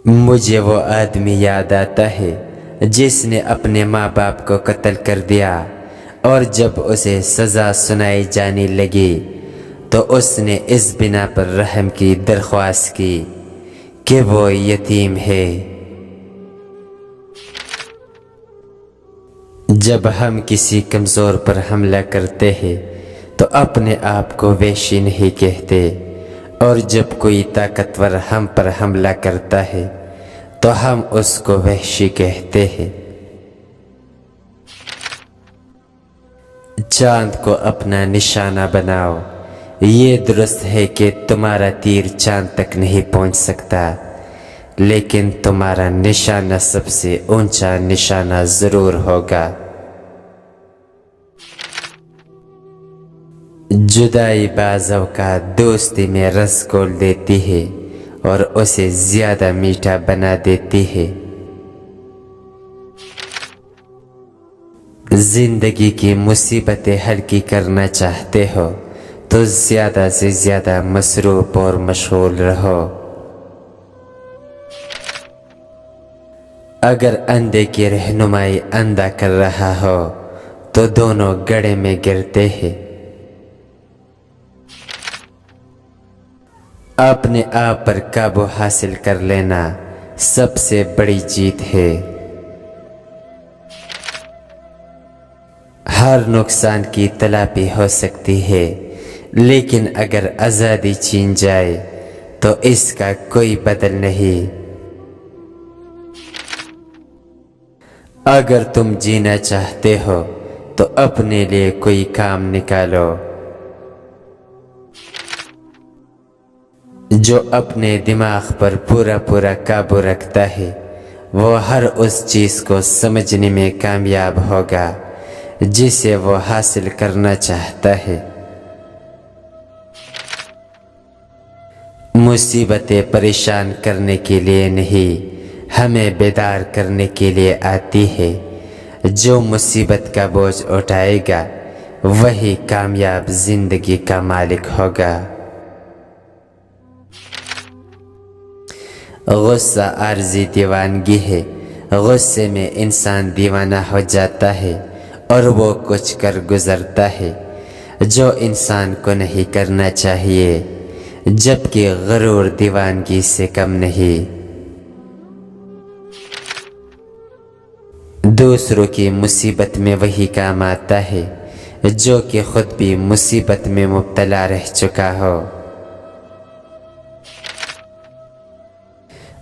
مجھے وہ آدمی یاد آتا ہے جس نے اپنے ماں باپ کو قتل کر دیا، اور جب اسے سزا سنائی جانے لگی تو اس نے اس بنا پر رحم کی درخواست کی کہ وہ یتیم ہے۔ جب ہم کسی کمزور پر حملہ کرتے ہیں تو اپنے آپ کو وحشی نہیں کہتے، اور جب کوئی طاقتور ہم پر حملہ کرتا ہے تو ہم اس کو وحشی کہتے ہیں۔ چاند کو اپنا نشانہ بناؤ۔ یہ درست ہے کہ تمہارا تیر چاند تک نہیں پہنچ سکتا، لیکن تمہارا نشانہ سب سے اونچا نشانہ ضرور ہوگا۔ جدائی بعض اوقات دوستی میں رس گھول دیتی ہے اور اسے زیادہ میٹھا بنا دیتی ہے۔ زندگی کی مصیبتیں ہلکی کرنا چاہتے ہو تو زیادہ سے زیادہ مصروف اور مشغول رہو۔ اگر اندھے کی رہنمائی اندھا کر رہا ہو تو دونوں گڑھے میں گرتے ہیں۔ اپنے آپ پر قابو حاصل کر لینا سب سے بڑی جیت ہے۔ ہر نقصان کی تلافی ہو سکتی ہے، لیکن اگر آزادی چھین جائے تو اس کا کوئی بدل نہیں۔ اگر تم جینا چاہتے ہو تو اپنے لیے کوئی کام نکالو۔ جو اپنے دماغ پر پورا قابو رکھتا ہے وہ ہر اس چیز کو سمجھنے میں کامیاب ہوگا جسے وہ حاصل کرنا چاہتا ہے۔ مصیبتیں پریشان کرنے کے لیے نہیں، ہمیں بیدار کرنے کے لیے آتی ہے۔ جو مصیبت کا بوجھ اٹھائے گا وہی کامیاب زندگی کا مالک ہوگا۔ غصہ عارضی دیوانگی ہے۔ غصے میں انسان دیوانہ ہو جاتا ہے اور وہ کچھ کر گزرتا ہے جو انسان کو نہیں کرنا چاہیے، جبکہ غرور دیوانگی سے کم نہیں۔ دوسروں کی مصیبت میں وہی کام آتا ہے جو کہ خود بھی مصیبت میں مبتلا رہ چکا ہو۔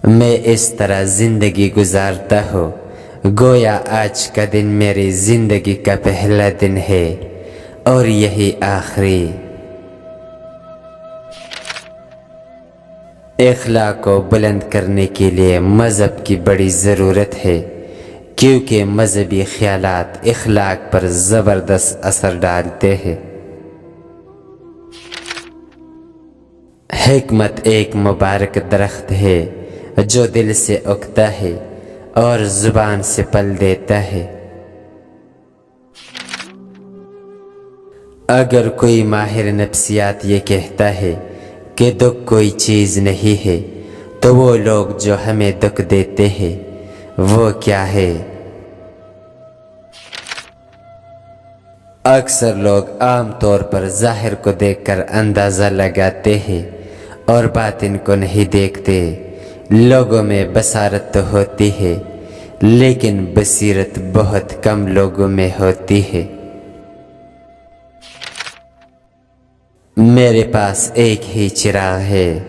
میں اس طرح زندگی گزارتا ہوں گویا آج کا دن میری زندگی کا پہلا دن ہے اور یہی آخری۔ اخلاق کو بلند کرنے کے لیے مذہب کی بڑی ضرورت ہے، کیونکہ مذہبی خیالات اخلاق پر زبردست اثر ڈالتے ہیں۔ حکمت ایک مبارک درخت ہے جو دل سے اگتا ہے اور زبان سے پل دیتا ہے۔ اگر کوئی ماہر نفسیات یہ کہتا ہے کہ دکھ کوئی چیز نہیں ہے تو وہ لوگ جو ہمیں دکھ دیتے ہیں وہ کیا ہے؟ اکثر لوگ عام طور پر ظاہر کو دیکھ کر اندازہ لگاتے ہیں اور باطن کو نہیں دیکھتے۔ لوگوں میں بصارت تو ہوتی ہے لیکن بصیرت بہت کم لوگوں میں ہوتی ہے۔ میرے پاس ایک ہی چراغ ہے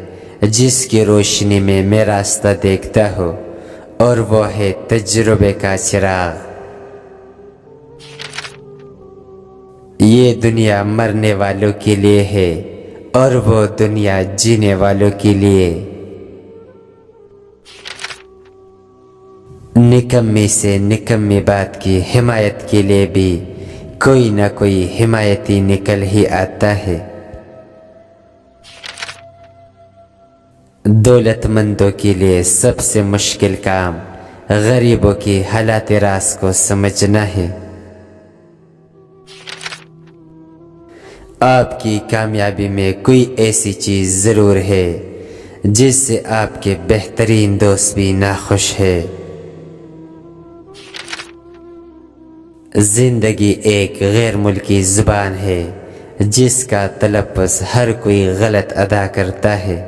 جس کی روشنی میں میں راستہ دیکھتا ہوں، اور وہ ہے تجربے کا چراغ۔ یہ دنیا مرنے والوں کے لیے ہے اور وہ دنیا جینے والوں کے لیے۔ نکمی سے نکمی بات کی حمایت کے لیے بھی کوئی نہ کوئی حمایتی نکل ہی آتا ہے۔ دولت مندوں کے لیے سب سے مشکل کام غریبوں کی حالات راز کو سمجھنا ہے۔ آپ کی کامیابی میں کوئی ایسی چیز ضرور ہے جس سے آپ کے بہترین دوست بھی ناخوش ہے۔ زندگی ایک غیر ملکی زبان ہے جس کا تلفظ ہر کوئی غلط ادا کرتا ہے۔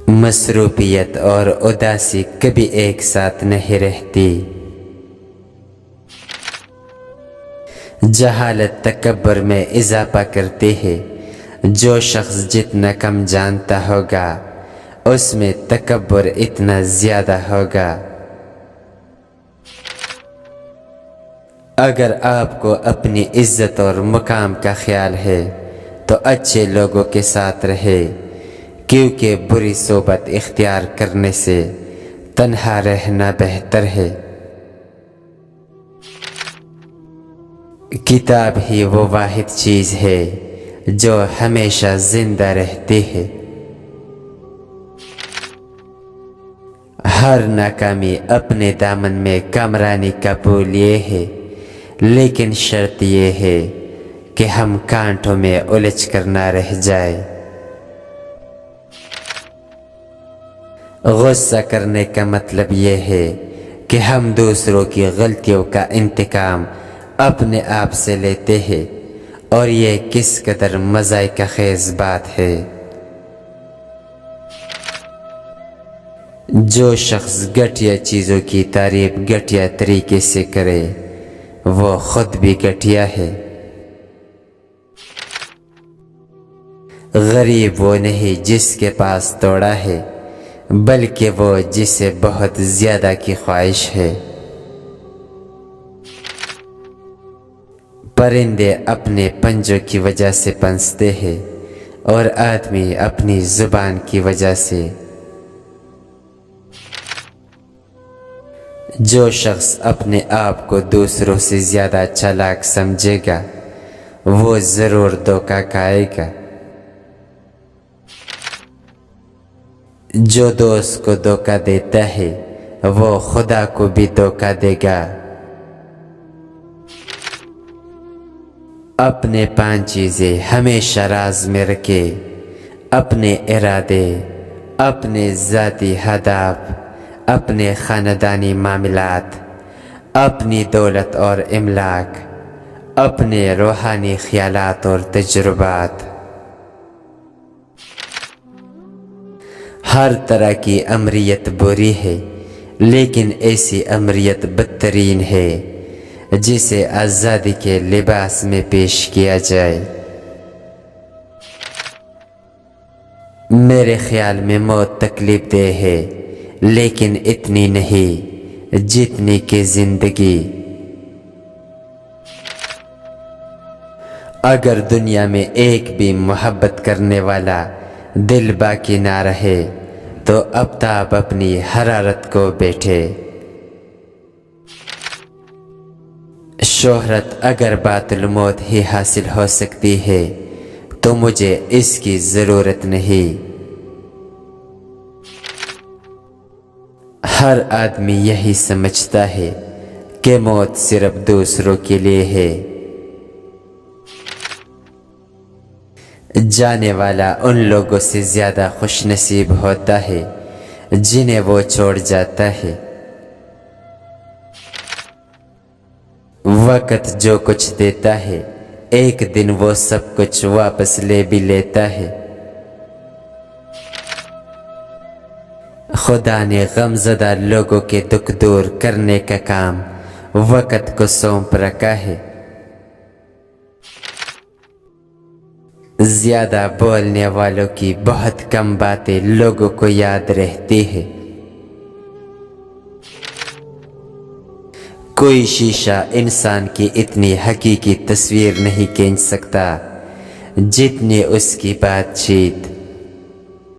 مصروفیت اور اداسی کبھی ایک ساتھ نہیں رہتی۔ جہالت تکبر میں اضافہ کرتی ہے۔ جو شخص جتنا کم جانتا ہوگا اس میں تکبر اتنا زیادہ ہوگا۔ اگر آپ کو اپنی عزت اور مقام کا خیال ہے تو اچھے لوگوں کے ساتھ رہے، کیونکہ بری صحبت اختیار کرنے سے تنہا رہنا بہتر ہے۔ کتاب ہی وہ واحد چیز ہے جو ہمیشہ زندہ رہتی ہے۔ ہر ناکامی اپنے دامن میں کامرانی کا پھول یہ ہے، لیکن شرط یہ ہے کہ ہم کانٹوں میں الجھ کر نہ رہ جائے۔ غصہ کرنے کا مطلب یہ ہے کہ ہم دوسروں کی غلطیوں کا انتقام اپنے آپ سے لیتے ہیں، اور یہ کس قدر مضحکہ خیز بات ہے۔ جو شخص گھٹیا چیزوں کی تعریف گھٹیا طریقے سے کرے وہ خود بھی گھٹیا ہے۔ غریب وہ نہیں جس کے پاس توڑا ہے، بلکہ وہ جسے بہت زیادہ کی خواہش ہے۔ پرندے اپنے پنجوں کی وجہ سے پنستے ہیں اور آدمی اپنی زبان کی وجہ سے۔ جو شخص اپنے آپ کو دوسروں سے زیادہ چالاک سمجھے گا وہ ضرور دھوکہ کھائے گا۔ جو دوست کو دھوکہ دیتا ہے وہ خدا کو بھی دھوکہ دے گا۔ اپنے 5 چیزیں ہمیشہ راز میں رکھے: اپنے ارادے، اپنے ذاتی ہدف، اپنے خاندانی معاملات، اپنی دولت اور املاک، اپنے روحانی خیالات اور تجربات۔ ہر طرح کی امریت بری ہے، لیکن ایسی امریت بدترین ہے جسے آزادی کے لباس میں پیش کیا جائے۔ میرے خیال میں موت تکلیف دہ ہے، لیکن اتنی نہیں جتنی کہ زندگی۔ اگر دنیا میں ایک بھی محبت کرنے والا دل باقی نہ رہے تو آفتاب اپنی حرارت کو بیٹھے۔ شہرت اگر باطل موت ہی حاصل ہو سکتی ہے تو مجھے اس کی ضرورت نہیں۔ ہر آدمی یہی سمجھتا ہے کہ موت صرف دوسروں کے لیے ہے۔ جانے والا ان لوگوں سے زیادہ خوش نصیب ہوتا ہے جنہیں وہ چھوڑ جاتا ہے۔ وقت جو کچھ دیتا ہے ایک دن وہ سب کچھ واپس لے بھی لیتا ہے۔ خدا نے غمزدہ لوگوں کے دکھ دور کرنے کا کام وقت کو سونپ رکھا ہے۔ زیادہ بولنے والوں کی بہت کم باتیں لوگوں کو یاد رہتی ہے۔ کوئی شیشہ انسان کی اتنی حقیقی تصویر نہیں کھینچ سکتا جتنی اس کی بات چیت۔